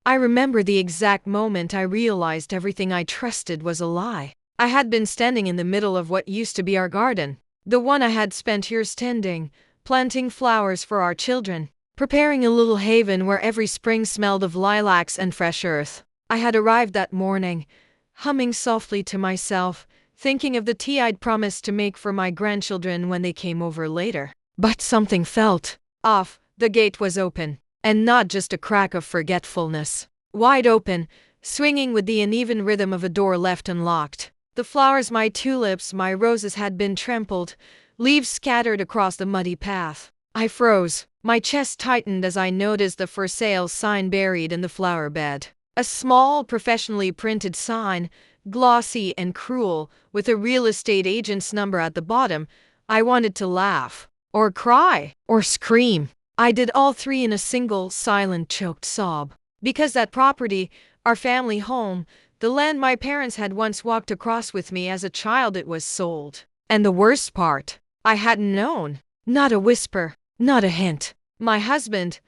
I remember the exact moment I realized everything I trusted was a lie. I had been standing in the middle of what used to be our garden, the one I had spent years tending, planting flowers for our children, preparing a little haven where every spring smelled of lilacs and fresh earth. I had arrived that morning, humming softly to myself, thinking of the tea I'd promised to make for my grandchildren when they came over later. But something felt off. The gate was open, and not just a crack of forgetfulness. Wide open, swinging with the uneven rhythm of a door left unlocked. The flowers, my tulips, my roses, had been trampled, leaves scattered across the muddy path. I froze. My chest tightened as I noticed the for sale sign buried in the flower bed. A small, professionally printed sign, glossy and cruel, with a real estate agent's number at the bottom. I wanted to laugh, or cry, or scream. I did all three in a single, silent, choked sob. Because that property, our family home, the land my parents had once walked across with me as a child, it was sold. And the worst part, I hadn't known. Not a whisper, not a hint. My husband,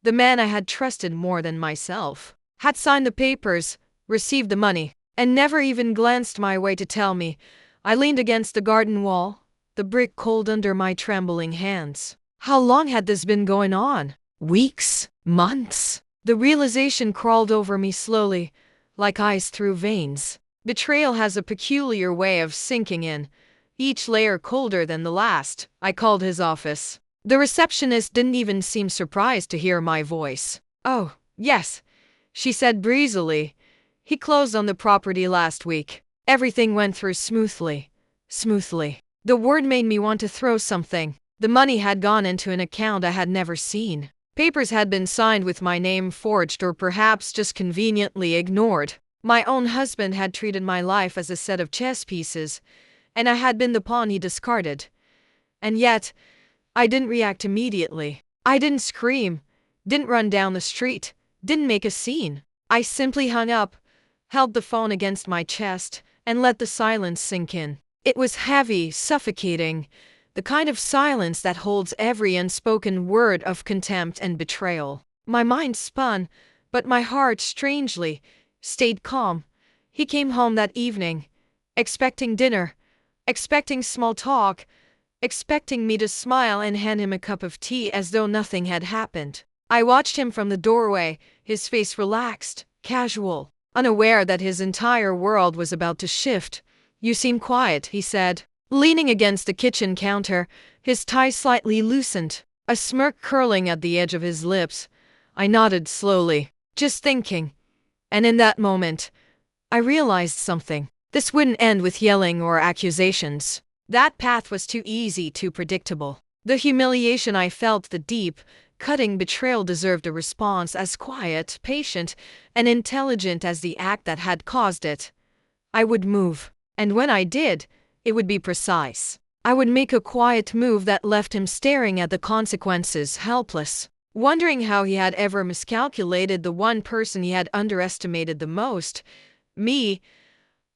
the man I had trusted more than myself, had signed the papers, received the money, and never even glanced my way to tell me. I leaned against the garden wall, the brick cold under my trembling hands. How long had this been going on? Weeks? Months? The realization crawled over me slowly, like ice through veins. Betrayal has a peculiar way of sinking in, each layer colder than the last. I called his office. The receptionist didn't even seem surprised to hear my voice. "Oh, yes," she said breezily. "He closed on the property last week. Everything went through smoothly." Smoothly. The word made me want to throw something. The money had gone into an account I had never seen. Papers had been signed with my name forged, or perhaps just conveniently ignored. My own husband had treated my life as a set of chess pieces, and I had been the pawn he discarded. And yet, I didn't react immediately. I didn't scream, didn't run down the street, didn't make a scene. I simply hung up, held the phone against my chest, and let the silence sink in. It was heavy, suffocating, the kind of silence that holds every unspoken word of contempt and betrayal. My mind spun, but my heart, strangely, stayed calm. He came home that evening, expecting dinner, expecting small talk, expecting me to smile and hand him a cup of tea as though nothing had happened. I watched him from the doorway, his face relaxed, casual, unaware that his entire world was about to shift. "You seem quiet," he said, leaning against the kitchen counter, his tie slightly loosened, a smirk curling at the edge of his lips. I nodded slowly. "Just thinking." And in that moment, I realized something. This wouldn't end with yelling or accusations. That path was too easy, too predictable. The humiliation I felt, the deep, cutting betrayal, deserved a response as quiet, patient, and intelligent as the act that had caused it. I would move. And when I did, it would be precise. I would make a quiet move that left him staring at the consequences, helpless, wondering how he had ever miscalculated the one person he had underestimated the most, me.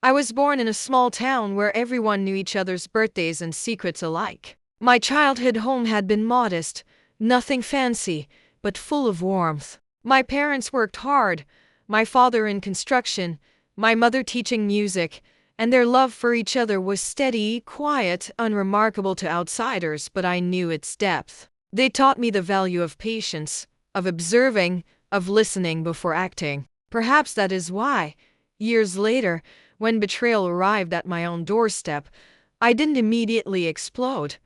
I was born in a small town where everyone knew each other's birthdays and secrets alike. My childhood home had been modest, nothing fancy, but full of warmth. My parents worked hard, my father in construction, my mother teaching music, and their love for each other was steady, quiet, unremarkable to outsiders, but I knew its depth. They taught me the value of patience, of observing, of listening before acting. Perhaps that is why, years later, when betrayal arrived at my own doorstep, I didn't immediately explode.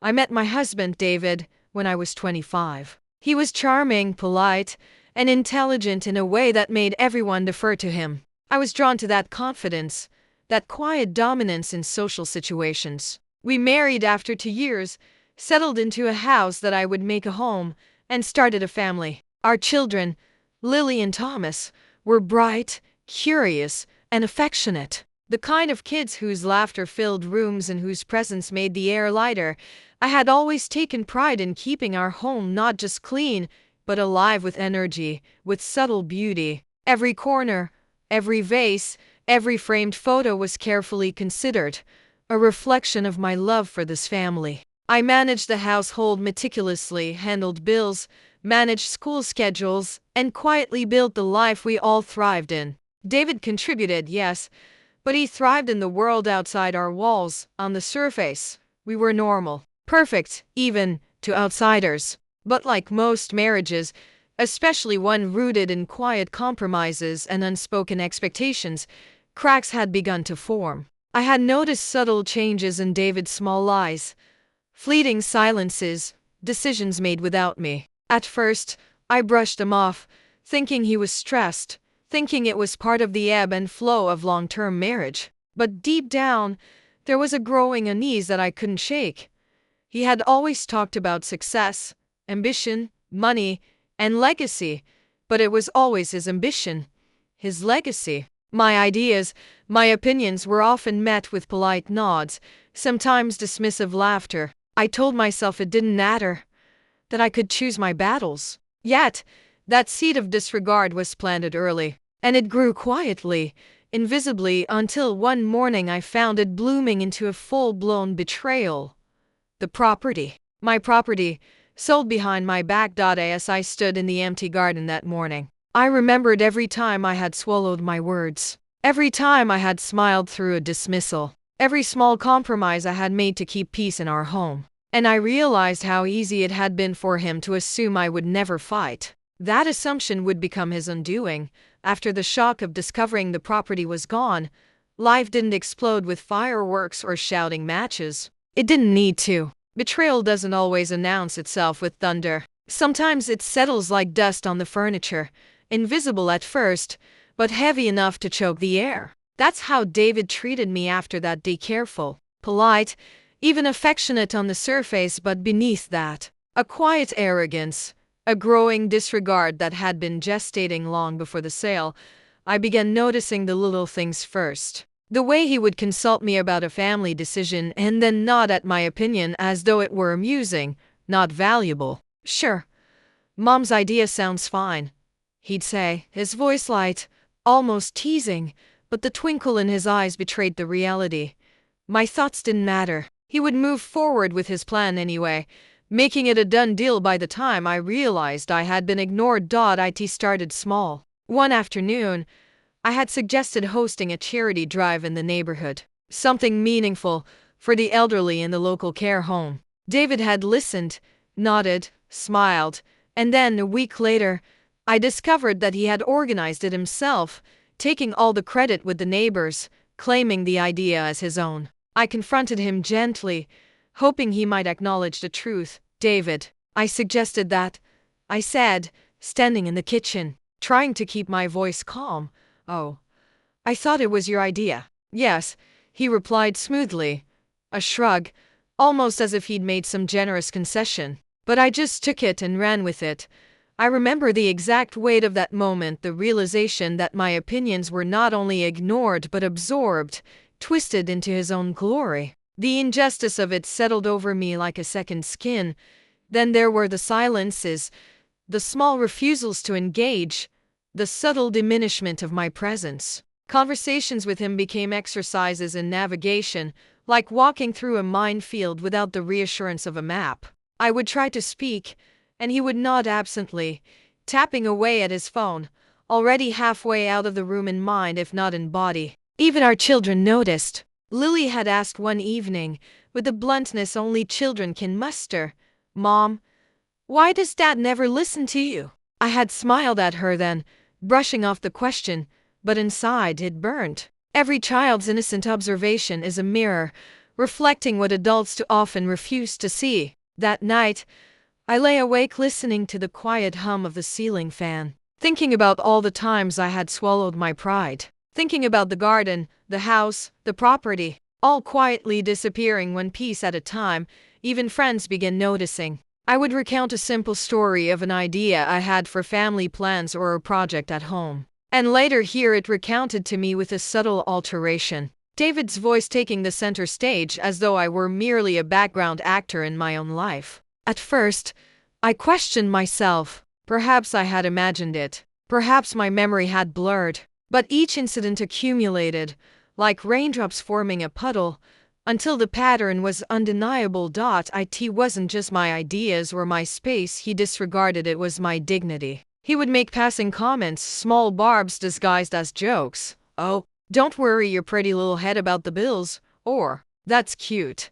I met my husband, David, when I was 25. He was charming, polite, and intelligent in a way that made everyone defer to him. I was drawn to that confidence, that quiet dominance in social situations. We married after 2 years, settled into a house that I would make a home, and started a family. Our children, Lily and Thomas, were bright, curious, and affectionate. The kind of kids whose laughter filled rooms and whose presence made the air lighter. I had always taken pride in keeping our home not just clean, but alive with energy, with subtle beauty. Every corner, every vase, every framed photo was carefully considered, a reflection of my love for this family. I managed the household meticulously, handled bills, managed school schedules, and quietly built the life we all thrived in. David contributed, yes, but he thrived in the world outside our walls. On the surface, we were normal, perfect, even to outsiders. But like most marriages, especially one rooted in quiet compromises and unspoken expectations, cracks had begun to form. I had noticed subtle changes in David's small lies, fleeting silences, decisions made without me. At first, I brushed them off, thinking he was stressed, thinking it was part of the ebb and flow of long-term marriage. But deep down, there was a growing unease that I couldn't shake. He had always talked about success, ambition, money, and legacy, but it was always his ambition, his legacy. My ideas, my opinions were often met with polite nods, sometimes dismissive laughter. I told myself it didn't matter, that I could choose my battles. Yet, that seed of disregard was planted early, and it grew quietly, invisibly, until one morning I found it blooming into a full-blown betrayal. The property. My property, sold behind my back. As I stood in the empty garden that morning, I remembered every time I had swallowed my words, every time I had smiled through a dismissal, every small compromise I had made to keep peace in our home. And I realized how easy it had been for him to assume I would never fight. That assumption would become his undoing. After the shock of discovering the property was gone, life didn't explode with fireworks or shouting matches. It didn't need to. Betrayal doesn't always announce itself with thunder. Sometimes it settles like dust on the furniture, invisible at first, but heavy enough to choke the air. That's how David treated me after that day. Careful, polite, even affectionate on the surface, but beneath that, a quiet arrogance, a growing disregard that had been gestating long before the sale. I began noticing the little things first. The way he would consult me about a family decision and then nod at my opinion as though it were amusing, not valuable. "Sure, Mom's idea sounds fine," he'd say, his voice light, almost teasing, but the twinkle in his eyes betrayed the reality. My thoughts didn't matter. He would move forward with his plan anyway, making it a done deal by the time I realized I had been ignored. It started small. One afternoon, I had suggested hosting a charity drive in the neighborhood, something meaningful for the elderly in the local care home. David had listened, nodded, smiled, and then a week later, I discovered that he had organized it himself, taking all the credit with the neighbors, claiming the idea as his own. I confronted him gently, hoping he might acknowledge the truth. "David, I suggested that," I said, standing in the kitchen, trying to keep my voice calm. "Oh, I thought it was your idea." "Yes," he replied smoothly, a shrug, almost as if he'd made some generous concession. But I just took it and ran with it. I remember the exact weight of that moment, the realization that my opinions were not only ignored but absorbed, twisted into his own glory. The injustice of it settled over me like a second skin. Then there were the silences, the small refusals to engage, the subtle diminishment of my presence. Conversations with him became exercises in navigation, like walking through a minefield without the reassurance of a map. I would try to speak, and he would nod absently, tapping away at his phone, already halfway out of the room in mind if not in body. Even our children noticed. Lily had asked one evening, with the bluntness only children can muster, "Mom, why does Dad never listen to you?" I had smiled at her then, brushing off the question, but inside it burned. Every child's innocent observation is a mirror, reflecting what adults too often refuse to see. That night, I lay awake listening to the quiet hum of the ceiling fan, thinking about all the times I had swallowed my pride, thinking about the garden, the house, the property, all quietly disappearing one piece at a time. Even friends began noticing. I would recount a simple story of an idea I had for family plans or a project at home, and later hear it recounted to me with a subtle alteration, David's voice taking the center stage as though I were merely a background actor in my own life. At first, I questioned myself. Perhaps I had imagined it. Perhaps my memory had blurred. But each incident accumulated, like raindrops forming a puddle, until the pattern was undeniable. It wasn't just my ideas or my space he disregarded, it was my dignity. He would make passing comments, small barbs disguised as jokes. "Oh, don't worry your pretty little head about the bills," or "That's cute.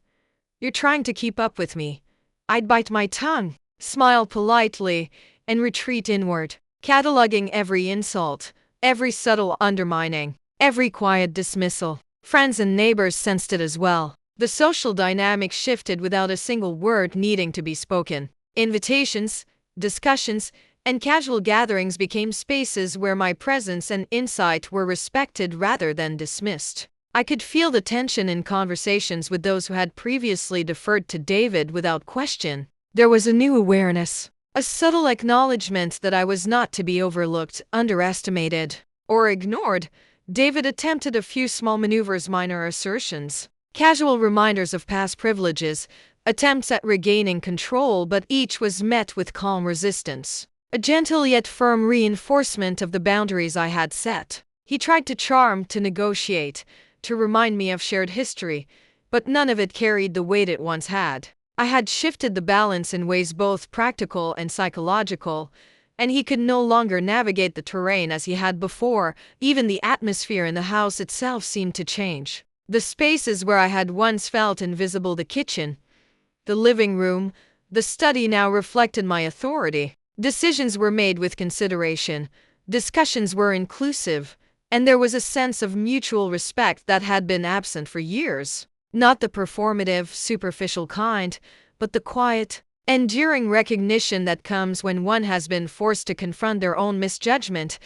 You're trying to keep up with me." I'd bite my tongue, smile politely, and retreat inward, cataloging every insult, every subtle undermining, every quiet dismissal. Friends and neighbors sensed it as well. The social dynamic shifted without a single word needing to be spoken. Invitations, discussions, and casual gatherings became spaces where my presence and insight were respected rather than dismissed. I could feel the tension in conversations with those who had previously deferred to David without question. There was a new awareness, a subtle acknowledgement that I was not to be overlooked, underestimated, or ignored. David attempted a few small maneuvers, minor assertions, casual reminders of past privileges, attempts at regaining control, but each was met with calm resistance, a gentle yet firm reinforcement of the boundaries I had set. He tried to charm, to negotiate, to remind me of shared history, but none of it carried the weight it once had. I had shifted the balance in ways both practical and psychological, and he could no longer navigate the terrain as he had before. Even the atmosphere in the house itself seemed to change. The spaces where I had once felt invisible, the kitchen, the living room, the study, now reflected my authority. Decisions were made with consideration, discussions were inclusive, and there was a sense of mutual respect that had been absent for years. Not the performative, superficial kind, but the quiet, enduring recognition that comes when one has been forced to confront their own misjudgment.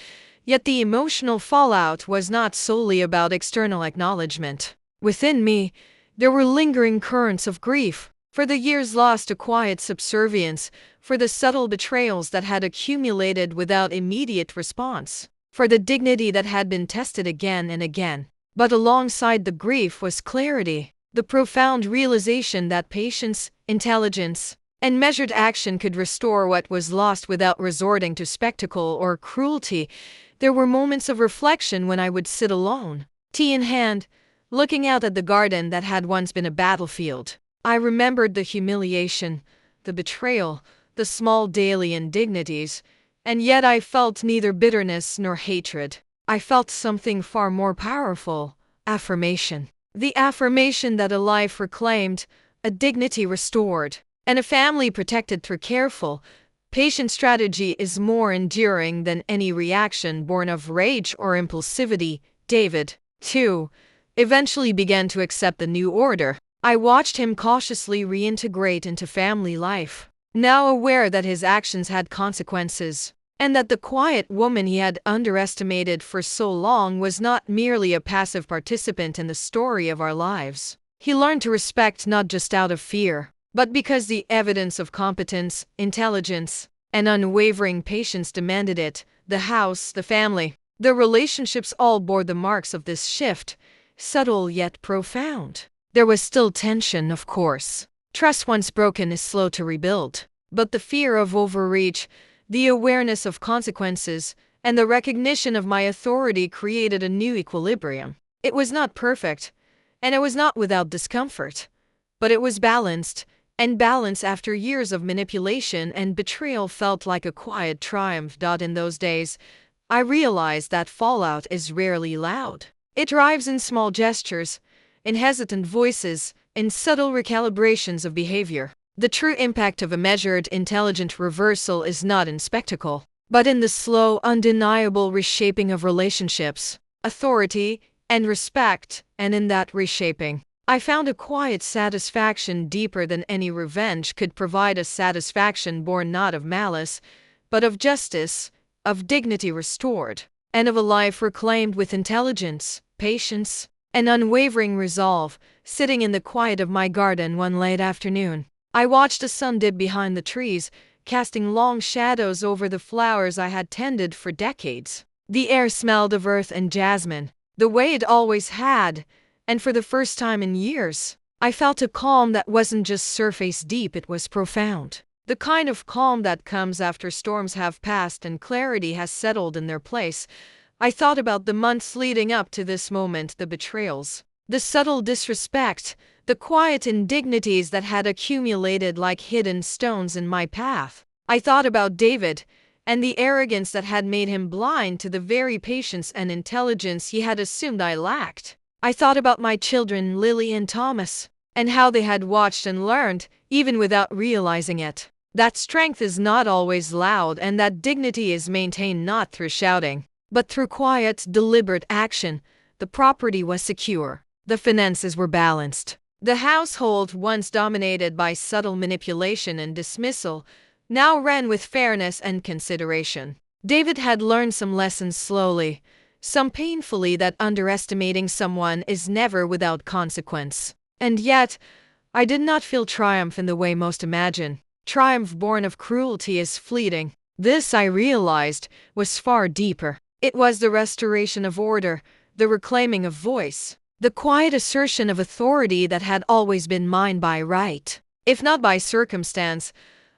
Yet the emotional fallout was not solely about external acknowledgement. Within me, there were lingering currents of grief, for the years lost to quiet subservience, for the subtle betrayals that had accumulated without immediate response, for the dignity that had been tested again and again. But alongside the grief was clarity, the profound realization that patience, intelligence, and measured action could restore what was lost without resorting to spectacle or cruelty. There were moments of reflection when I would sit alone, tea in hand, looking out at the garden that had once been a battlefield. I remembered the humiliation, the betrayal, the small daily indignities, and yet I felt neither bitterness nor hatred. I felt something far more powerful: affirmation. The affirmation that a life reclaimed, a dignity restored, and a family protected through careful, patient strategy is more enduring than any reaction born of rage or impulsivity. David, too, eventually began to accept the new order. I watched him cautiously reintegrate into family life, now aware that his actions had consequences, and that the quiet woman he had underestimated for so long was not merely a passive participant in the story of our lives. He learned to respect not just out of fear, but because the evidence of competence, intelligence, and unwavering patience demanded it. The house, the family, the relationships all bore the marks of this shift, subtle yet profound. There was still tension, of course. Trust once broken is slow to rebuild. But the fear of overreach, the awareness of consequences, and the recognition of my authority created a new equilibrium. It was not perfect, and it was not without discomfort, but it was balanced, and balance after years of manipulation and betrayal felt like a quiet triumph. In those days, I realized that fallout is rarely loud. It thrives in small gestures, in hesitant voices, in subtle recalibrations of behavior. The true impact of a measured, intelligent reversal is not in spectacle, but in the slow, undeniable reshaping of relationships, authority, and respect. And in that reshaping, I found a quiet satisfaction deeper than any revenge could provide, a satisfaction born not of malice, but of justice, of dignity restored, and of a life reclaimed with intelligence, patience, and unwavering resolve. Sitting in the quiet of my garden one late afternoon, I watched the sun dip behind the trees, casting long shadows over the flowers I had tended for decades. The air smelled of earth and jasmine, the way it always had, and for the first time in years, I felt a calm that wasn't just surface deep, it was profound. The kind of calm that comes after storms have passed and clarity has settled in their place. I thought about the months leading up to this moment, the betrayals, The subtle disrespect, the quiet indignities that had accumulated like hidden stones in my path. I thought about David, and the arrogance that had made him blind to the very patience and intelligence he had assumed I lacked. I thought about my children, Lily and Thomas, and how they had watched and learned, even without realizing it. That strength is not always loud, and that dignity is maintained not through shouting, but through quiet, deliberate action. The property was secure. The finances were balanced. The household, once dominated by subtle manipulation and dismissal, now ran with fairness and consideration. David had learned some lessons slowly, some painfully, that underestimating someone is never without consequence. And yet, I did not feel triumph in the way most imagine. Triumph born of cruelty is fleeting. This, I realized, was far deeper. It was the restoration of order, the reclaiming of voice, the quiet assertion of authority that had always been mine by right, if not by circumstance.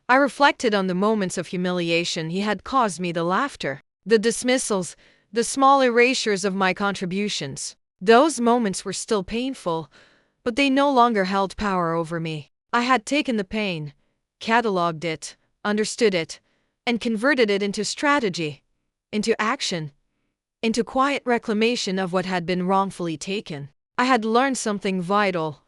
I reflected on the moments of humiliation he had caused me, the laughter, the dismissals, the small erasures of my contributions. Those moments were still painful, but they no longer held power over me. I had taken the pain, catalogued it, understood it, and converted it into strategy, into action, into quiet reclamation of what had been wrongfully taken. I had learned something vital.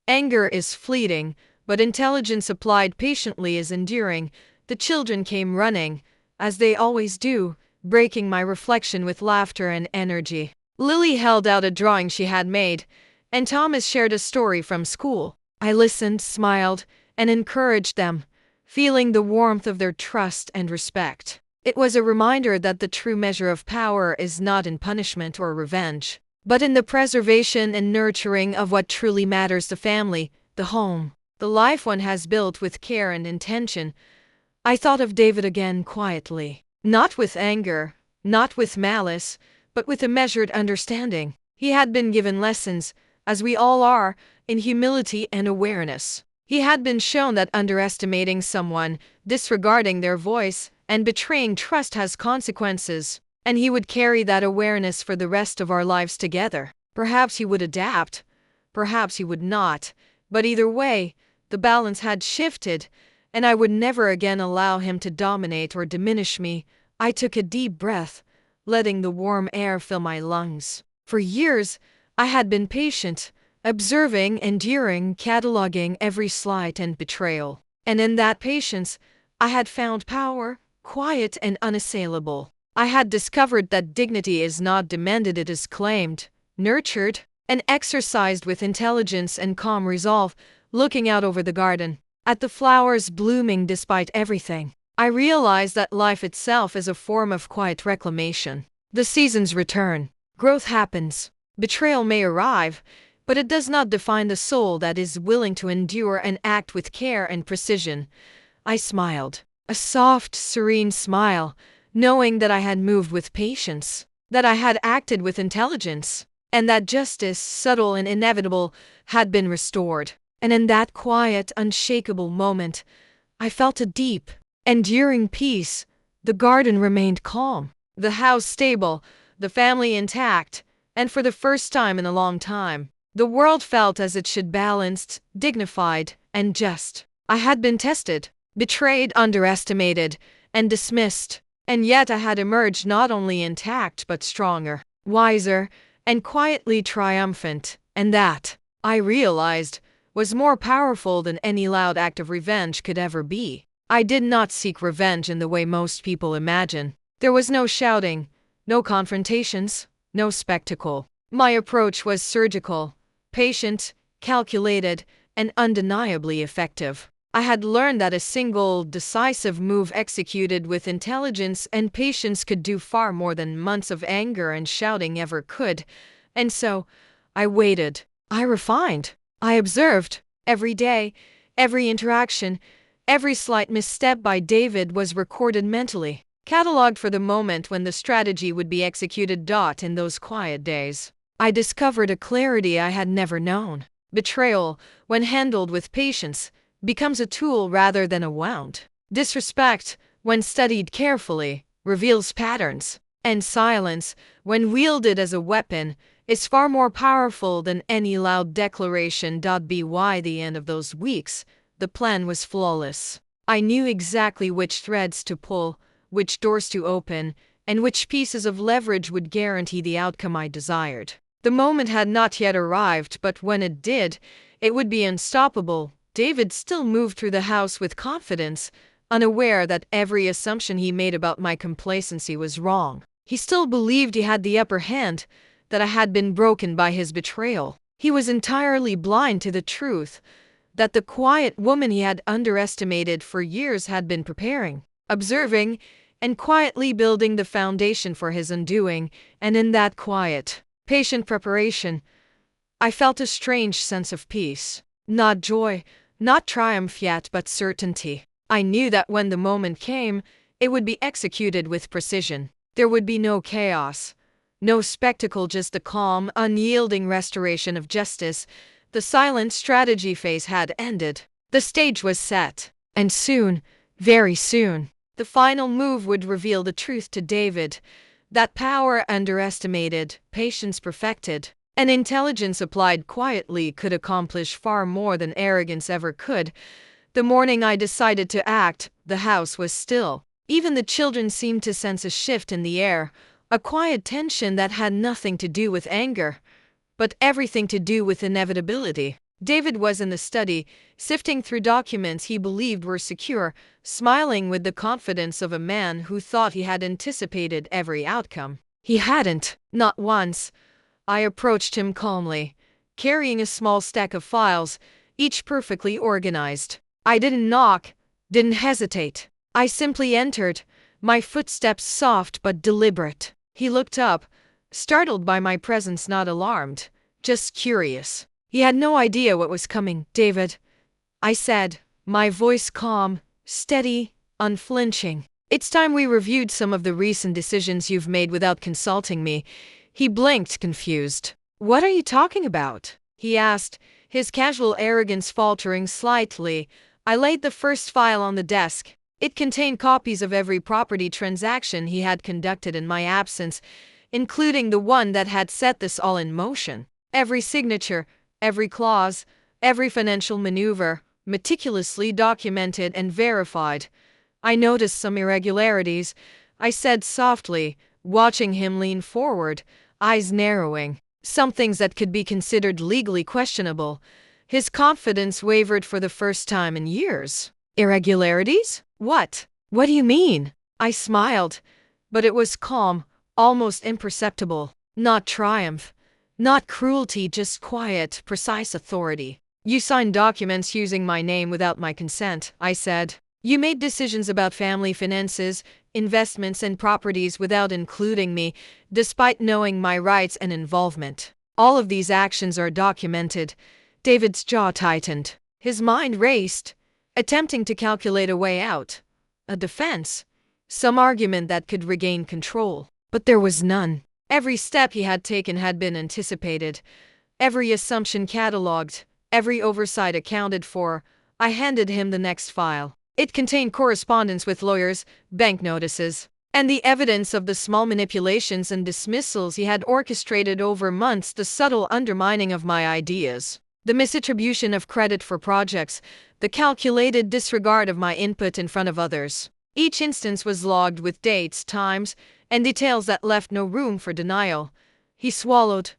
Anger is fleeting, but intelligence applied patiently is enduring. The children came running, as they always do, breaking my reflection with laughter and energy. Lily held out a drawing she had made, and Thomas shared a story from school. I listened, smiled, and encouraged them, feeling the warmth of their trust and respect. It was a reminder that the true measure of power is not in punishment or revenge, but in the preservation and nurturing of what truly matters: the family, the home, the life one has built with care and intention. I thought of David again quietly, not with anger, not with malice, but with a measured understanding. He had been given lessons, as we all are, in humility and awareness. He had been shown that underestimating someone, disregarding their voice, and betraying trust has consequences, and he would carry that awareness for the rest of our lives together. Perhaps he would adapt, perhaps he would not, but either way, the balance had shifted, and I would never again allow him to dominate or diminish me. I took a deep breath, letting the warm air fill my lungs. For years, I had been patient, observing, enduring, cataloging every slight and betrayal. And in that patience, I had found power, quiet and unassailable. I had discovered that dignity is not demanded, it is claimed, nurtured, and exercised with intelligence and calm resolve. Looking out over the garden, at the flowers blooming despite everything, I realized that life itself is a form of quiet reclamation. The seasons return, growth happens, betrayal may arrive, but it does not define the soul that is willing to endure and act with care and precision. I smiled, a soft, serene smile, knowing that I had moved with patience, that I had acted with intelligence, and that justice, subtle and inevitable, had been restored. And in that quiet, unshakable moment, I felt a deep, enduring peace. The garden remained calm, the house stable, the family intact, and for the first time in a long time, the world felt as it should: balanced, dignified, and just. I had been tested, betrayed, underestimated, and dismissed, and yet I had emerged not only intact but stronger, wiser, and quietly triumphant, and that, I realized, was more powerful than any loud act of revenge could ever be. I did not seek revenge in the way most people imagine. There was no shouting, no confrontations, no spectacle. My approach was surgical, patient, calculated, and undeniably effective. I had learned that a single, decisive move executed with intelligence and patience could do far more than months of anger and shouting ever could. And so, I waited. I refined. I observed. Every day, every interaction, every slight misstep by David was recorded mentally, catalogued for the moment when the strategy would be executed. In those quiet days, I discovered a clarity I had never known. Betrayal, when handled with patience, becomes a tool rather than a wound. Disrespect, when studied carefully, reveals patterns. And silence, when wielded as a weapon, is far more powerful than any loud declaration. By the end of those weeks, the plan was flawless. I knew exactly which threads to pull, which doors to open, and which pieces of leverage would guarantee the outcome I desired. The moment had not yet arrived, but when it did, it would be unstoppable. David still moved through the house with confidence, unaware that every assumption he made about my complacency was wrong. He still believed he had the upper hand, that I had been broken by his betrayal. He was entirely blind to the truth that the quiet woman he had underestimated for years had been preparing, observing, and quietly building the foundation for his undoing. And in that quiet, patient preparation, I felt a strange sense of peace. Not joy, not triumph yet, but certainty. I knew that when the moment came, it would be executed with precision. There would be no chaos, no spectacle, just the calm, unyielding restoration of justice. The silent strategy phase had ended. The stage was set. And soon, very soon, the final move would reveal the truth to David. That power underestimated, patience perfected, and intelligence applied quietly could accomplish far more than arrogance ever could. The morning I decided to act, the house was still. Even the children seemed to sense a shift in the air, a quiet tension that had nothing to do with anger, but everything to do with inevitability. David was in the study, sifting through documents he believed were secure, smiling with the confidence of a man who thought he had anticipated every outcome. He hadn't, not once. I approached him calmly, carrying a small stack of files, each perfectly organized. I didn't knock, didn't hesitate. I simply entered, my footsteps soft but deliberate. He looked up, startled by my presence, not alarmed, just curious. He had no idea what was coming. "David," I said, my voice calm, steady, unflinching. "It's time we reviewed some of the recent decisions you've made without consulting me." He blinked, confused. "What are you talking about?" he asked, his casual arrogance faltering slightly. I laid the first file on the desk. It contained copies of every property transaction he had conducted in my absence, including the one that had set this all in motion. Every signature, every clause, every financial maneuver, meticulously documented and verified. "I noticed some irregularities," I said softly, watching him lean forward, eyes narrowing. "Some things that could be considered legally questionable." His confidence wavered for the first time in years. "Irregularities? What do you mean?" I smiled, but it was calm, almost imperceptible. Not triumph, not cruelty, just quiet, precise authority. "You signed documents using my name without my consent," I said. "You made decisions about family finances, investments, and properties without including me, despite knowing my rights and involvement. All of these actions are documented." David's jaw tightened. His mind raced, attempting to calculate a way out, a defense, some argument that could regain control. But there was none. Every step he had taken had been anticipated, every assumption catalogued, every oversight accounted for. I handed him the next file. It contained correspondence with lawyers, bank notices, and the evidence of the small manipulations and dismissals he had orchestrated over months, the subtle undermining of my ideas, the misattribution of credit for projects, the calculated disregard of my input in front of others. Each instance was logged with dates, times, and details that left no room for denial. He swallowed,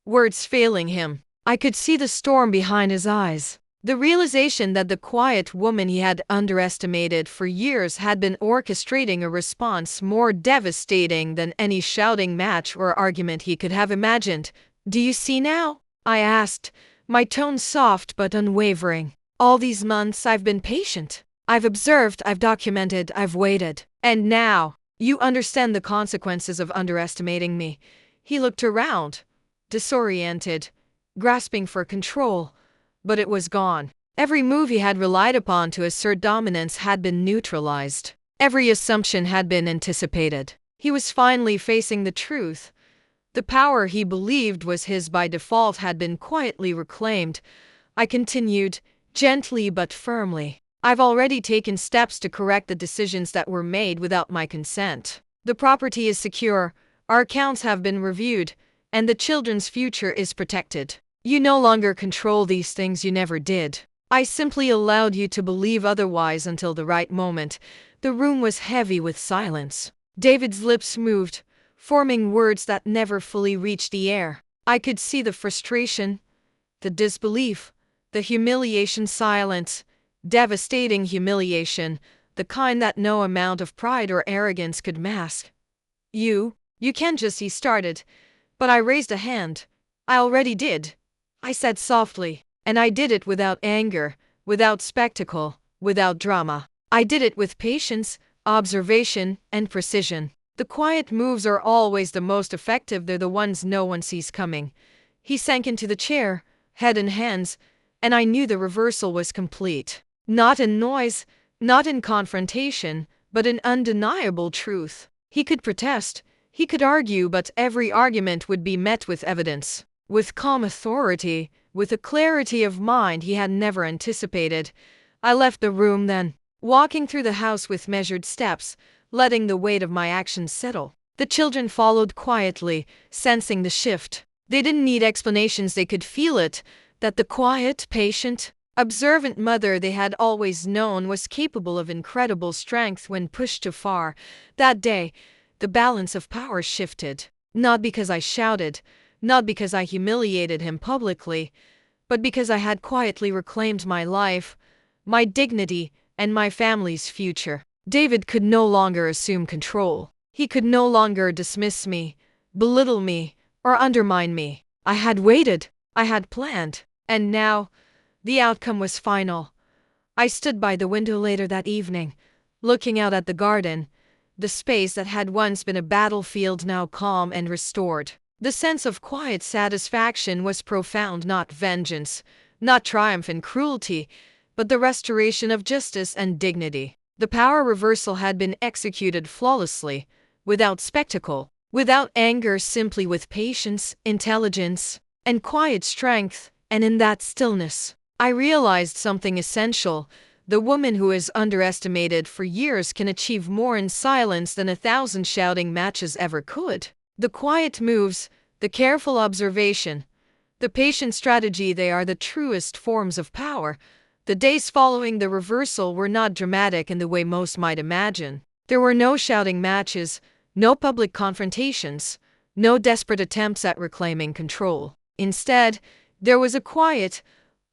words failing him. I could see the storm behind his eyes. The realization that the quiet woman he had underestimated for years had been orchestrating a response more devastating than any shouting match or argument he could have imagined. "Do you see now?" I asked, my tone soft but unwavering. "All these months I've been patient. I've observed, I've documented, I've waited. And now, you understand the consequences of underestimating me." He looked around, disoriented, grasping for control, but it was gone. Every move he had relied upon to assert dominance had been neutralized. Every assumption had been anticipated. He was finally facing the truth. The power he believed was his by default had been quietly reclaimed. I continued, gently but firmly. "I've already taken steps to correct the decisions that were made without my consent. The property is secure, our accounts have been reviewed, and the children's future is protected. You no longer control these things, you never did. I simply allowed you to believe otherwise until the right moment. The room was heavy with silence. David's lips moved, forming words that never fully reached the air. I could see the frustration, the disbelief, the humiliation, silence, devastating humiliation, the kind that no amount of pride or arrogance could mask. You can't just, he started, but I raised a hand. I already did, I said softly, and I did it without anger, without spectacle, without drama. I did it with patience, observation, and precision. The quiet moves are always the most effective, they're the ones no one sees coming. He sank into the chair, head in hands, and I knew the reversal was complete. Not in noise, not in confrontation, but in undeniable truth. He could protest, he could argue, but every argument would be met with evidence, with calm authority, with a clarity of mind he had never anticipated. I left the room then, walking through the house with measured steps, letting the weight of my actions settle. The children followed quietly, sensing the shift. They didn't need explanations, they could feel it, that the quiet, patient, observant mother they had always known was capable of incredible strength when pushed too far. That day, the balance of power shifted. Not because I shouted, not because I humiliated him publicly, but because I had quietly reclaimed my life, my dignity, and my family's future. David could no longer assume control. He could no longer dismiss me, belittle me, or undermine me. I had waited, I had planned, and now, the outcome was final. I stood by the window later that evening, looking out at the garden, the space that had once been a battlefield now calm and restored. The sense of quiet satisfaction was profound, not vengeance, not triumph in cruelty, but the restoration of justice and dignity. The power reversal had been executed flawlessly, without spectacle, without anger, simply with patience, intelligence, and quiet strength, and in that stillness, I realized something essential. The woman who is underestimated for years can achieve more in silence than 1,000 shouting matches ever could. The quiet moves, the careful observation, the patient strategy, they are the truest forms of power. The days following the reversal were not dramatic in the way most might imagine. There were no shouting matches, no public confrontations, no desperate attempts at reclaiming control. Instead, there was a quiet,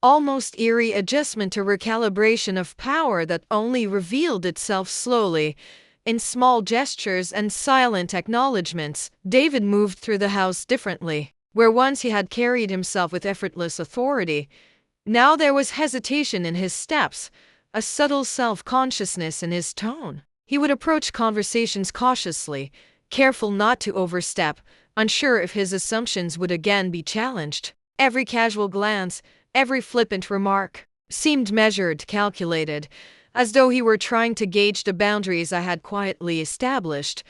almost eerie adjustment, a recalibration of power that only revealed itself slowly, in small gestures and silent acknowledgments. David moved through the house differently. Where once he had carried himself with effortless authority, now there was hesitation in his steps, a subtle self-consciousness in his tone. He would approach conversations cautiously, careful not to overstep, unsure if his assumptions would again be challenged. Every casual glance, every flippant remark, seemed measured, calculated, as though he were trying to gauge the boundaries I had quietly established.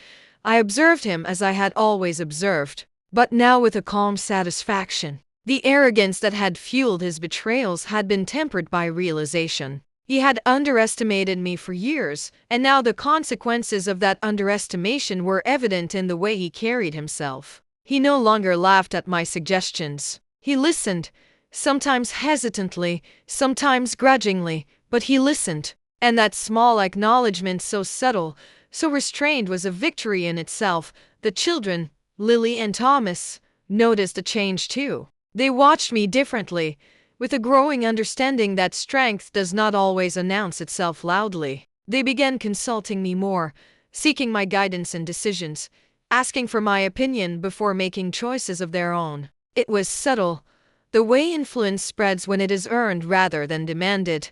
I observed him as I had always observed, but now with a calm satisfaction. The arrogance that had fueled his betrayals had been tempered by realization. He had underestimated me for years, and now the consequences of that underestimation were evident in the way he carried himself. He no longer laughed at my suggestions. He listened, sometimes hesitantly, sometimes grudgingly, but he listened. And that small acknowledgement, so subtle, so restrained, was a victory in itself. The children, Lily and Thomas, noticed a change too. They watched me differently, with a growing understanding that strength does not always announce itself loudly. They began consulting me more, seeking my guidance in decisions, asking for my opinion before making choices of their own. It was subtle, the way influence spreads when it is earned rather than demanded,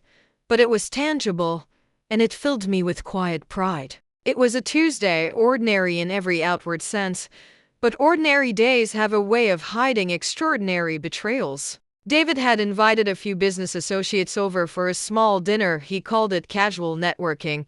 but it was tangible, and it filled me with quiet pride. It was a Tuesday, ordinary in every outward sense, but ordinary days have a way of hiding extraordinary betrayals. David had invited a few business associates over for a small dinner. He called it casual networking,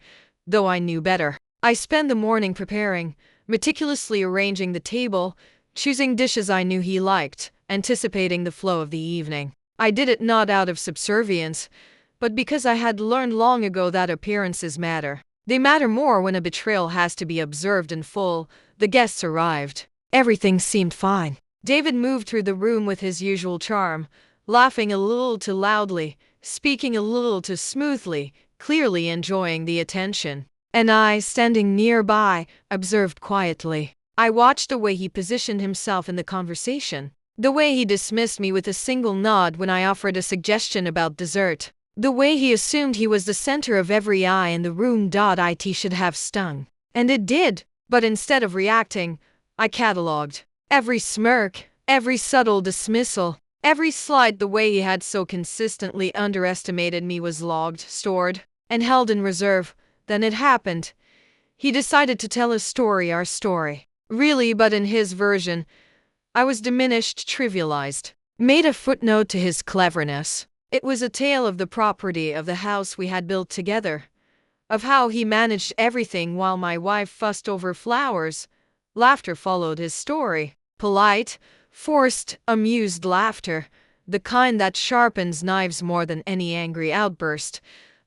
though I knew better. I spent the morning preparing, meticulously arranging the table, choosing dishes I knew he liked, anticipating the flow of the evening. I did it not out of subservience, but because I had learned long ago that appearances matter. They matter more when a betrayal has to be observed in full. The guests arrived. Everything seemed fine. David moved through the room with his usual charm, laughing a little too loudly, speaking a little too smoothly, clearly enjoying the attention. And I, standing nearby, observed quietly. I watched the way he positioned himself in the conversation, the way he dismissed me with a single nod when I offered a suggestion about dessert, the way he assumed he was the center of every eye in the room. It should have stung. And it did, but instead of reacting, I catalogued every smirk, every subtle dismissal, every slight. The way he had so consistently underestimated me was logged, stored, and held in reserve. Then it happened. He decided to tell a story, our story. Really, but in his version, I was diminished, trivialized, made a footnote to his cleverness. It was a tale of the property of the house we had built together, of how he managed everything while my wife fussed over flowers. Laughter followed his story. Polite, forced, amused laughter, the kind that sharpens knives more than any angry outburst.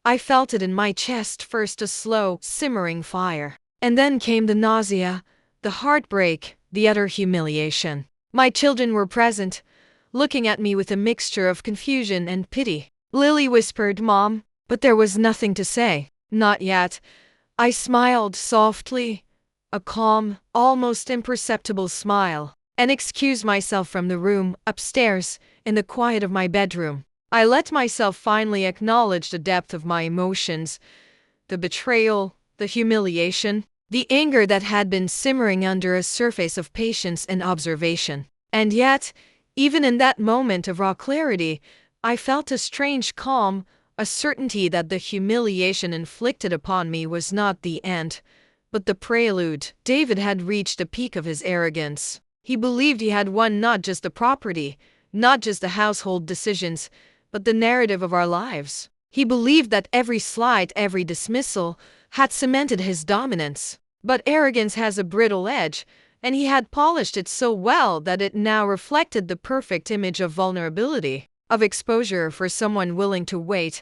I felt it in my chest, first a slow, simmering fire, and then came the nausea, the heartbreak, the utter humiliation. My children were present, looking at me with a mixture of confusion and pity. Lily whispered, "Mom," but there was nothing to say. Not yet. I smiled softly, a calm, almost imperceptible smile, and excused myself from the room, upstairs, in the quiet of my bedroom. I let myself finally acknowledge the depth of my emotions, the betrayal, the humiliation, the anger that had been simmering under a surface of patience and observation. And yet, even in that moment of raw clarity, I felt a strange calm, a certainty that the humiliation inflicted upon me was not the end, but the prelude. David had reached the peak of his arrogance. He believed he had won not just the property, not just the household decisions, but the narrative of our lives. He believed that every slight, every dismissal, had cemented his dominance. But arrogance has a brittle edge, and he had polished it so well that it now reflected the perfect image of vulnerability, of exposure for someone willing to wait.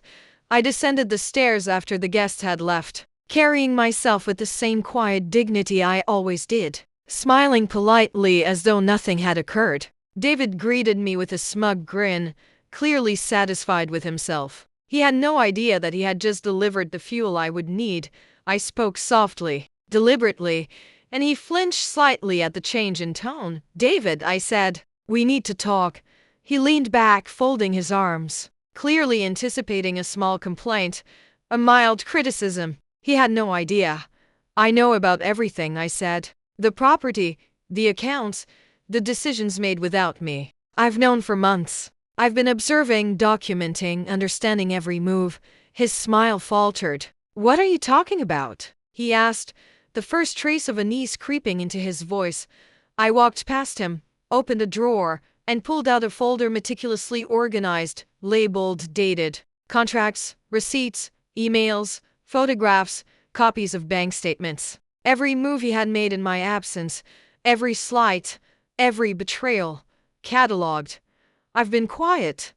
I descended the stairs after the guests had left, carrying myself with the same quiet dignity I always did, smiling politely as though nothing had occurred. David greeted me with a smug grin, clearly satisfied with himself. He had no idea that he had just delivered the fuel I would need. I spoke softly, deliberately, and he flinched slightly at the change in tone. "David," I said, "we need to talk." He leaned back, folding his arms, clearly anticipating a small complaint, a mild criticism. He had no idea. "I know about everything," I said. "The property, the accounts, the decisions made without me. I've known for months. I've been observing, documenting, understanding every move." His smile faltered. "What are you talking about?" he asked, the first trace of unease creeping into his voice. I walked past him, opened a drawer, and pulled out a folder meticulously organized, labeled, dated. Contracts, receipts, emails, photographs, copies of bank statements. Every move he had made in my absence, every slight, every betrayal, catalogued. "I've been quiet,"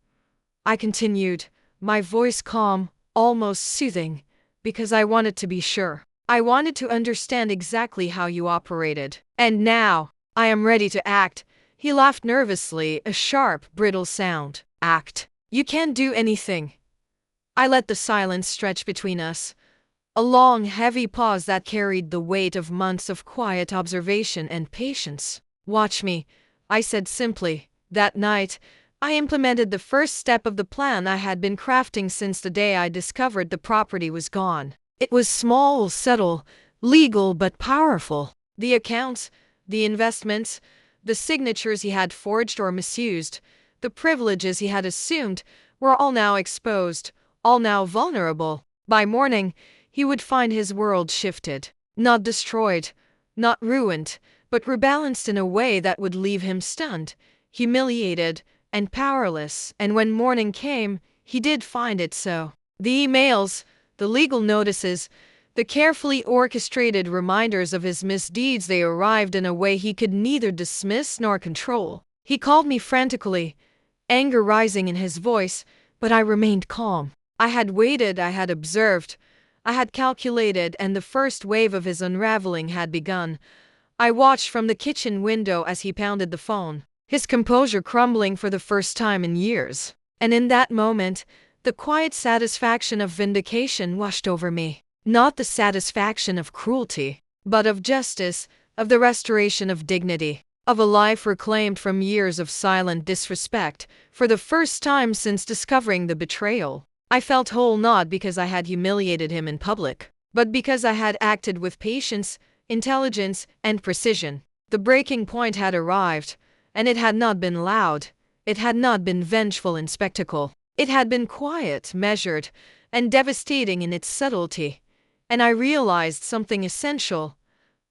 I continued, my voice calm, almost soothing, "because I wanted to be sure. I wanted to understand exactly how you operated. And now, I am ready to act." He laughed nervously, a sharp, brittle sound. "Act? You can't do anything." I let the silence stretch between us, a long, heavy pause that carried the weight of months of quiet observation and patience. "Watch me," I said simply. That night, I implemented the first step of the plan I had been crafting since the day I discovered the property was gone. It was small, subtle, legal, but powerful. The accounts, the investments, the signatures he had forged or misused, the privileges he had assumed, were all now exposed, all now vulnerable. By morning, he would find his world shifted, not destroyed, not ruined, but rebalanced in a way that would leave him stunned, humiliated, and powerless. And when morning came, he did find it so. The emails, the legal notices, the carefully orchestrated reminders of his misdeeds, they arrived in a way he could neither dismiss nor control. He called me frantically, anger rising in his voice, but I remained calm. I had waited, I had observed, I had calculated, and the first wave of his unraveling had begun. I watched from the kitchen window as he pounded the phone, his composure crumbling for the first time in years. And in that moment, the quiet satisfaction of vindication washed over me. Not the satisfaction of cruelty, but of justice, of the restoration of dignity, of a life reclaimed from years of silent disrespect. For the first time since discovering the betrayal, I felt whole, not because I had humiliated him in public, but because I had acted with patience, intelligence, and precision. The breaking point had arrived, and it had not been loud. It had not been vengeful in spectacle. It had been quiet, measured, and devastating in its subtlety. And I realized something essential.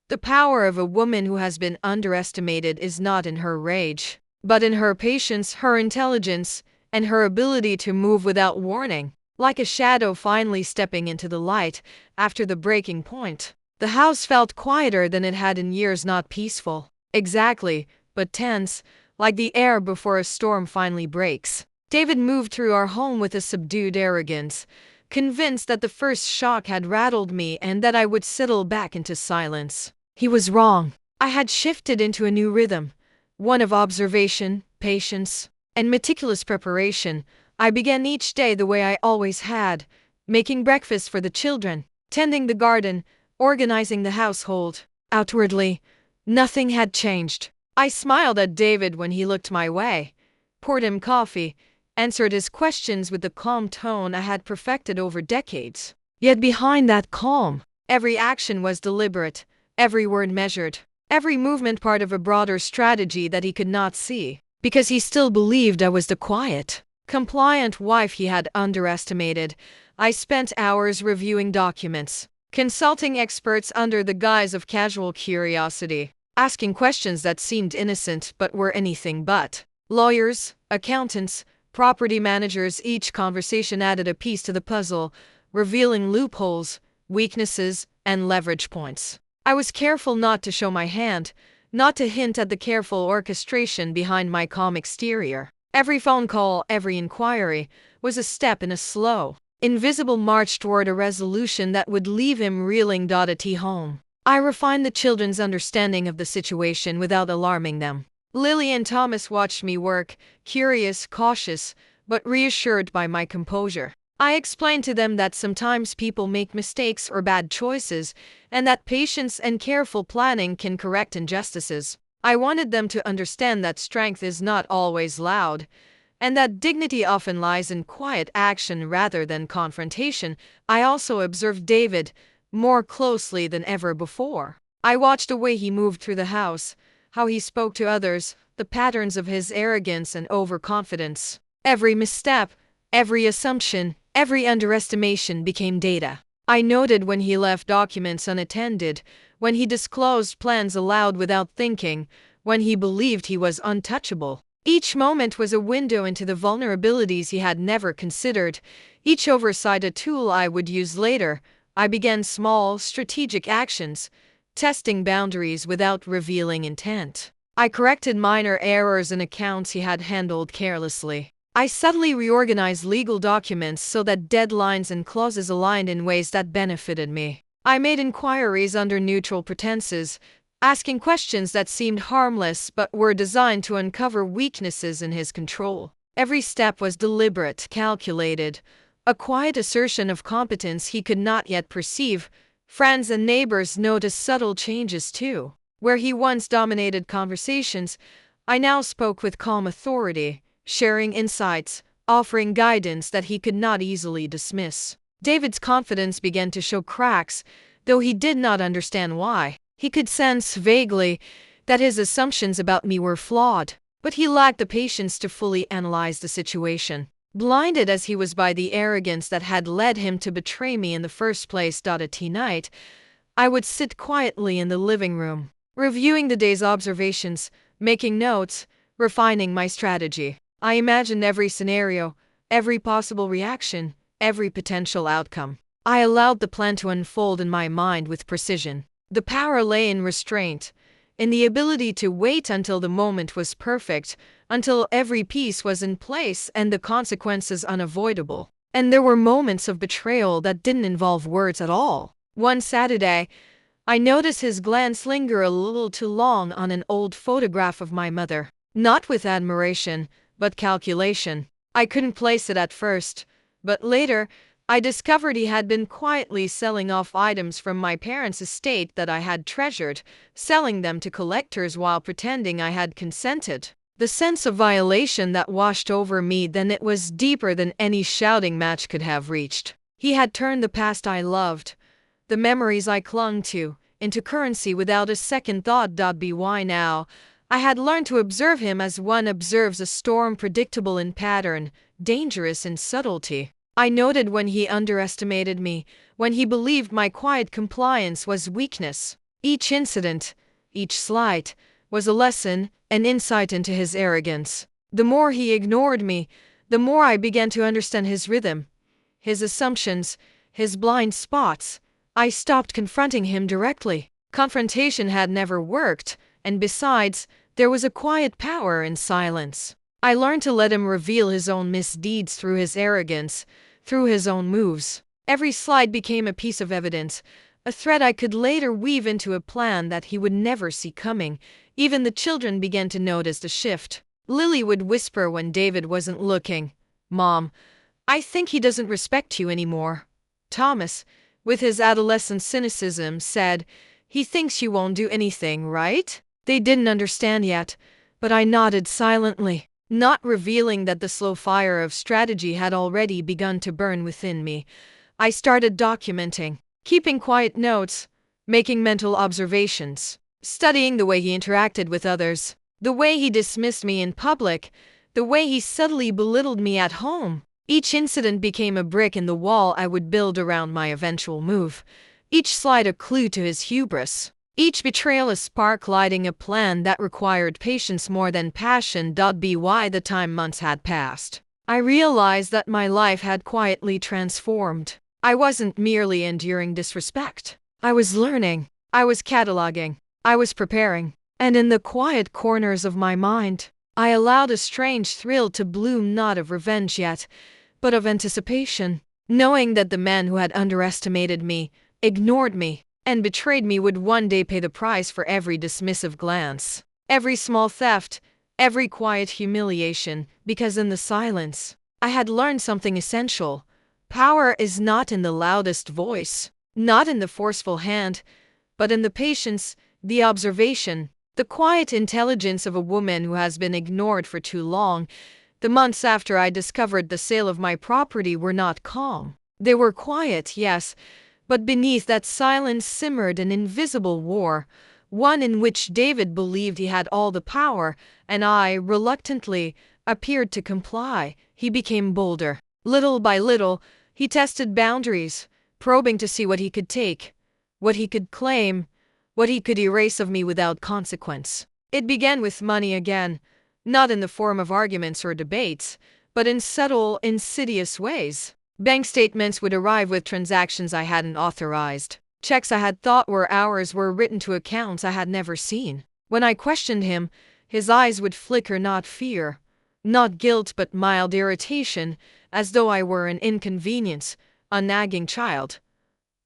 The power of a woman who has been underestimated is not in her rage, but in her patience, her intelligence, and her ability to move without warning, like a shadow finally stepping into the light after the breaking point. The house felt quieter than it had in years, not peaceful, exactly, but tense, like the air before a storm finally breaks. David moved through our home with a subdued arrogance, convinced that the first shock had rattled me and that I would settle back into silence. He was wrong. I had shifted into a new rhythm, one of observation, patience, and meticulous preparation. I began each day the way I always had, making breakfast for the children, tending the garden, organizing the household. Outwardly, nothing had changed. I smiled at David when he looked my way, poured him coffee, answered his questions with the calm tone I had perfected over decades. Yet behind that calm, every action was deliberate, every word measured, every movement part of a broader strategy that he could not see, because he still believed I was the quiet, compliant wife he had underestimated. I spent hours reviewing documents, consulting experts under the guise of casual curiosity, asking questions that seemed innocent but were anything but. Lawyers, accountants, property managers, each conversation added a piece to the puzzle, revealing loopholes, weaknesses, and leverage points. I was careful not to show my hand, not to hint at the careful orchestration behind my calm exterior. Every phone call, every inquiry, was a step in a slow, invisible march toward a resolution that would leave him reeling at home. I refined the children's understanding of the situation without alarming them. Lily and Thomas watched me work, curious, cautious, but reassured by my composure. I explained to them that sometimes people make mistakes or bad choices, and that patience and careful planning can correct injustices. I wanted them to understand that strength is not always loud, and that dignity often lies in quiet action rather than confrontation. I also observed David more closely than ever before. I watched the way he moved through the house, how he spoke to others, the patterns of his arrogance and overconfidence. Every misstep, every assumption, every underestimation became data. I noted when he left documents unattended, when he disclosed plans aloud without thinking, when he believed he was untouchable. Each moment was a window into the vulnerabilities he had never considered, each oversight a tool I would use later. I began small, strategic actions, testing boundaries without revealing intent. I corrected minor errors in accounts he had handled carelessly. I subtly reorganized legal documents so that deadlines and clauses aligned in ways that benefited me. I made inquiries under neutral pretenses, asking questions that seemed harmless but were designed to uncover weaknesses in his control. Every step was deliberate, calculated, a quiet assertion of competence he could not yet perceive. Friends and neighbors noticed subtle changes too. Where he once dominated conversations, I now spoke with calm authority, sharing insights, offering guidance that he could not easily dismiss. David's confidence began to show cracks, though he did not understand why. He could sense vaguely that his assumptions about me were flawed, but he lacked the patience to fully analyze the situation. Blinded as he was by the arrogance that had led him to betray me in the first place. At night, I would sit quietly in the living room, reviewing the day's observations, making notes, refining my strategy. I imagined every scenario, every possible reaction, every potential outcome. I allowed the plan to unfold in my mind with precision. The power lay in restraint, in the ability to wait until the moment was perfect, until every piece was in place and the consequences unavoidable. And there were moments of betrayal that didn't involve words at all. One Saturday, I noticed his glance linger a little too long on an old photograph of my mother. Not with admiration, but calculation. I couldn't place it at first, but later, I discovered he had been quietly selling off items from my parents' estate that I had treasured, selling them to collectors while pretending I had consented. The sense of violation that washed over me then it was deeper than any shouting match could have reached. He had turned the past I loved, the memories I clung to, into currency without a second thought. By now, I had learned to observe him as one observes a storm, predictable in pattern, dangerous in subtlety. I noted when he underestimated me, when he believed my quiet compliance was weakness. Each incident, each slight, was a lesson, an insight into his arrogance. The more he ignored me, the more I began to understand his rhythm, his assumptions, his blind spots. I stopped confronting him directly. Confrontation had never worked, and besides, there was a quiet power in silence. I learned to let him reveal his own misdeeds through his arrogance, through his own moves. Every slide became a piece of evidence, a thread I could later weave into a plan that he would never see coming. Even the children began to notice the shift. Lily would whisper when David wasn't looking, "Mom, I think he doesn't respect you anymore." Thomas, with his adolescent cynicism, said, "He thinks you won't do anything, right?" They didn't understand yet, but I nodded silently, not revealing that the slow fire of strategy had already begun to burn within me. I started documenting, keeping quiet notes, making mental observations, studying the way he interacted with others, the way he dismissed me in public, the way he subtly belittled me at home. Each incident became a brick in the wall I would build around my eventual move, each slide a clue to his hubris, each betrayal a spark lighting a plan that required patience more than passion. By the time months had passed, I realized that my life had quietly transformed. I wasn't merely enduring disrespect. I was learning. I was cataloging. I was preparing. And in the quiet corners of my mind, I allowed a strange thrill to bloom, not of revenge yet, but of anticipation, knowing that the man who had underestimated me, ignored me, and betrayed me would one day pay the price for every dismissive glance, every small theft, every quiet humiliation, because in the silence, I had learned something essential. Power is not in the loudest voice, not in the forceful hand, but in the patience, the observation, the quiet intelligence of a woman who has been ignored for too long. The months after I discovered the sale of my property were not calm. They were quiet, yes, but beneath that silence simmered an invisible war, one in which David believed he had all the power, and I, reluctantly, appeared to comply. He became bolder. Little by little, he tested boundaries, probing to see what he could take, what he could claim, what he could erase of me without consequence. It began with money again, not in the form of arguments or debates, but in subtle, insidious ways. Bank statements would arrive with transactions I hadn't authorized. Checks I had thought were ours were written to accounts I had never seen. When I questioned him, his eyes would flicker not fear, not guilt, but mild irritation, as though I were an inconvenience, a nagging child.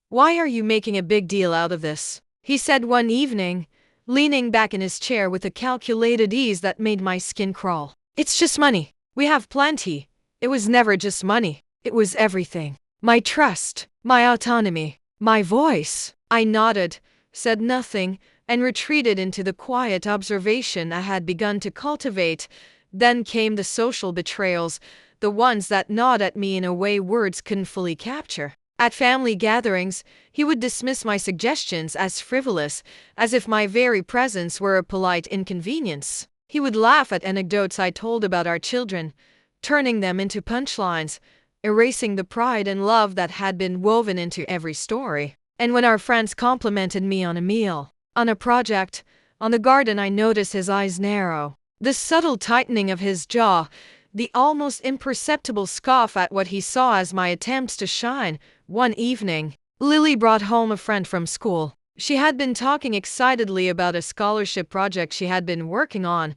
"Why are you making a big deal out of this?" he said one evening, leaning back in his chair with a calculated ease that made my skin crawl. "It's just money. We have plenty." It was never just money. It was everything. My trust, my autonomy, my voice. I nodded, said nothing, and retreated into the quiet observation I had begun to cultivate. Then came the social betrayals, the ones that gnawed at me in a way words couldn't fully capture. At family gatherings, he would dismiss my suggestions as frivolous, as if my very presence were a polite inconvenience. He would laugh at anecdotes I told about our children, turning them into punchlines, erasing the pride and love that had been woven into every story. And when our friends complimented me on a meal, on a project, on the garden, I noticed his eyes narrow, the subtle tightening of his jaw, the almost imperceptible scoff at what he saw as my attempts to shine. One evening, Lily brought home a friend from school. She had been talking excitedly about a scholarship project she had been working on,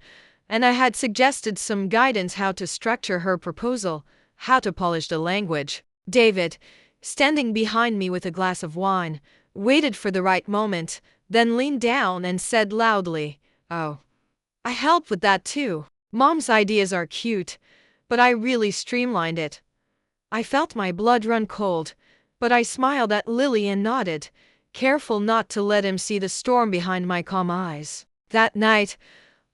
and I had suggested some guidance how to structure her proposal, how to polish the language. David, standing behind me with a glass of wine, waited for the right moment, then leaned down and said loudly, "Oh, I helped with that too. Mom's ideas are cute, but I really streamlined it. I felt my blood run cold, but I smiled at Lily and nodded, careful not to let him see the storm behind my calm eyes. That night,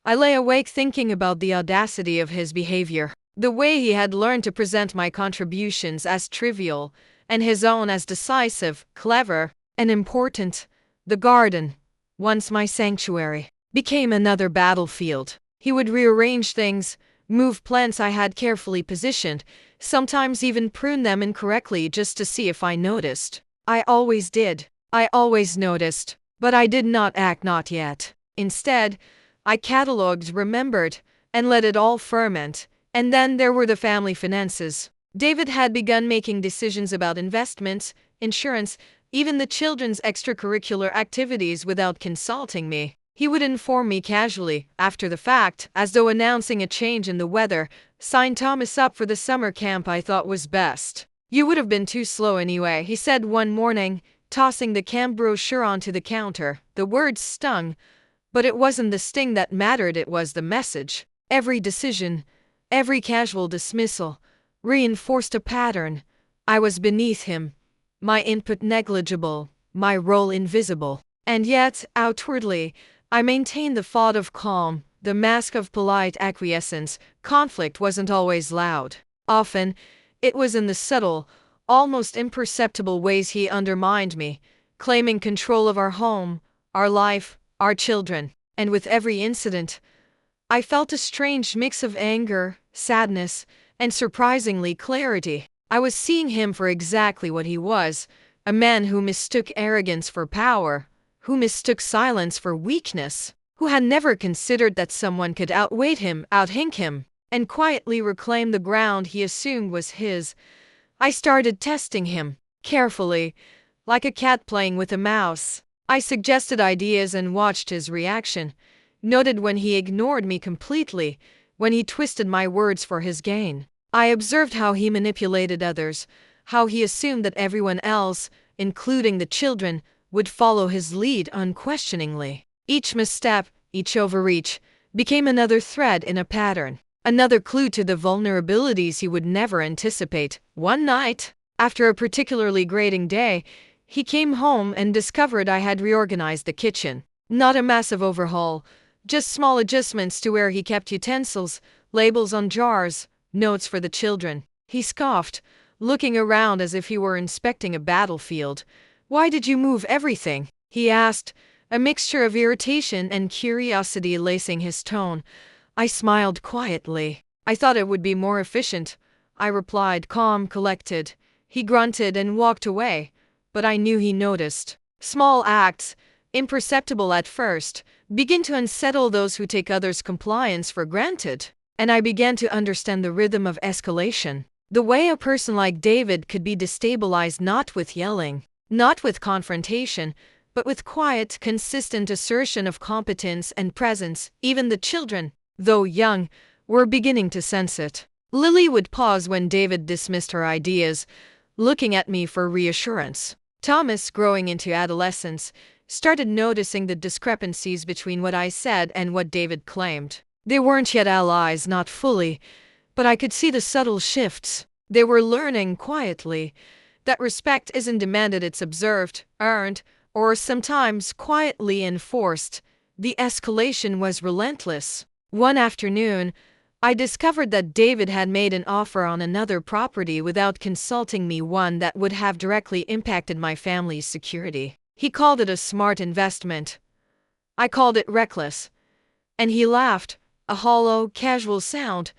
I lay awake thinking about the audacity of his behavior. The way he had learned to present my contributions as trivial, and his own as decisive, clever, and important. The garden, once my sanctuary, became another battlefield. He would rearrange things, move plants I had carefully positioned, sometimes even prune them incorrectly just to see if I noticed. I always did. I always noticed. But I did not act not yet. Instead, I catalogued, remembered, and let it all ferment. And then there were the family finances. David had begun making decisions about investments, insurance, even the children's extracurricular activities without consulting me. He would inform me casually, after the fact, as though announcing a change in the weather. Sign Thomas up for the summer camp I thought was best. You would have been too slow anyway, he said one morning, tossing the camp brochure onto the counter. The words stung, but it wasn't the sting that mattered, it was the message. Every decision, every casual dismissal, reinforced a pattern. I was beneath him, my input negligible, my role invisible. And yet, outwardly, I maintained the facade of calm, the mask of polite acquiescence. Conflict wasn't always loud. Often, it was in the subtle, almost imperceptible ways he undermined me, claiming control of our home, our life, our children. And with every incident, I felt a strange mix of anger, sadness, and surprisingly clarity. I was seeing him for exactly what he was, a man who mistook arrogance for power, who mistook silence for weakness, who had never considered that someone could outweigh him, outhink him, and quietly reclaim the ground he assumed was his. I started testing him, carefully, like a cat playing with a mouse. I suggested ideas and watched his reaction, noted when he ignored me completely, when he twisted my words for his gain. I observed how he manipulated others, how he assumed that everyone else, including the children, would follow his lead unquestioningly. Each misstep, each overreach, became another thread in a pattern, another clue to the vulnerabilities he would never anticipate. One night, after a particularly grating day, he came home and discovered I had reorganized the kitchen. Not a massive overhaul, just small adjustments to where he kept utensils, labels on jars, notes for the children. He scoffed, looking around as if he were inspecting a battlefield. "Why did you move everything?" he asked, a mixture of irritation and curiosity lacing his tone. I smiled quietly. "I thought it would be more efficient," I replied, calm, collected. He grunted and walked away, but I knew he noticed. Small acts, imperceptible at first, begin to unsettle those who take others' compliance for granted. And I began to understand the rhythm of escalation. The way a person like David could be destabilized not with yelling, not with confrontation, but with quiet, consistent assertion of competence and presence. Even the children, though young, were beginning to sense it. Lily would pause when David dismissed her ideas, looking at me for reassurance. Thomas, growing into adolescence, started noticing the discrepancies between what I said and what David claimed. They weren't yet allies, not fully, but I could see the subtle shifts. They were learning quietly that respect isn't demanded, it's observed, earned, or sometimes quietly enforced. The escalation was relentless. One afternoon, I discovered that David had made an offer on another property without consulting me, one that would have directly impacted my family's security. He called it a smart investment. I called it reckless. And he laughed, a hollow, casual sound,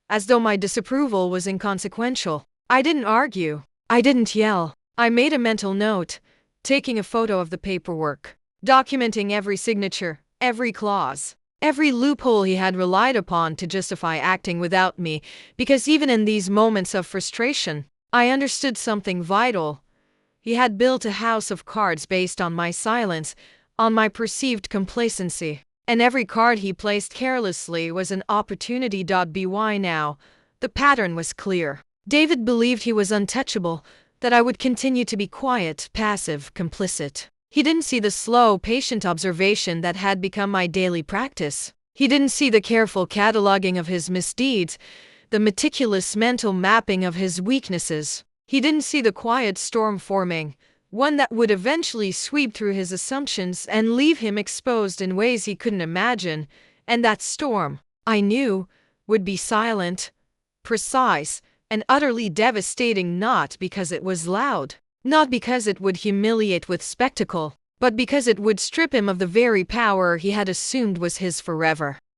as though my disapproval was inconsequential. I didn't argue. I didn't yell. I made a mental note, taking a photo of the paperwork, documenting every signature, every clause, every loophole he had relied upon to justify acting without me, because even in these moments of frustration, I understood something vital. He had built a house of cards based on my silence, on my perceived complacency. And every card he placed carelessly was an opportunity. By now, the pattern was clear. David believed he was untouchable, that I would continue to be quiet, passive, complicit. He didn't see the slow, patient observation that had become my daily practice. He didn't see the careful cataloging of his misdeeds, the meticulous mental mapping of his weaknesses. He didn't see the quiet storm forming, one that would eventually sweep through his assumptions and leave him exposed in ways he couldn't imagine. And that storm, I knew, would be silent, precise, and utterly devastating, not because it was loud, not because it would humiliate with spectacle, but because it would strip him of the very power he had assumed was his forever.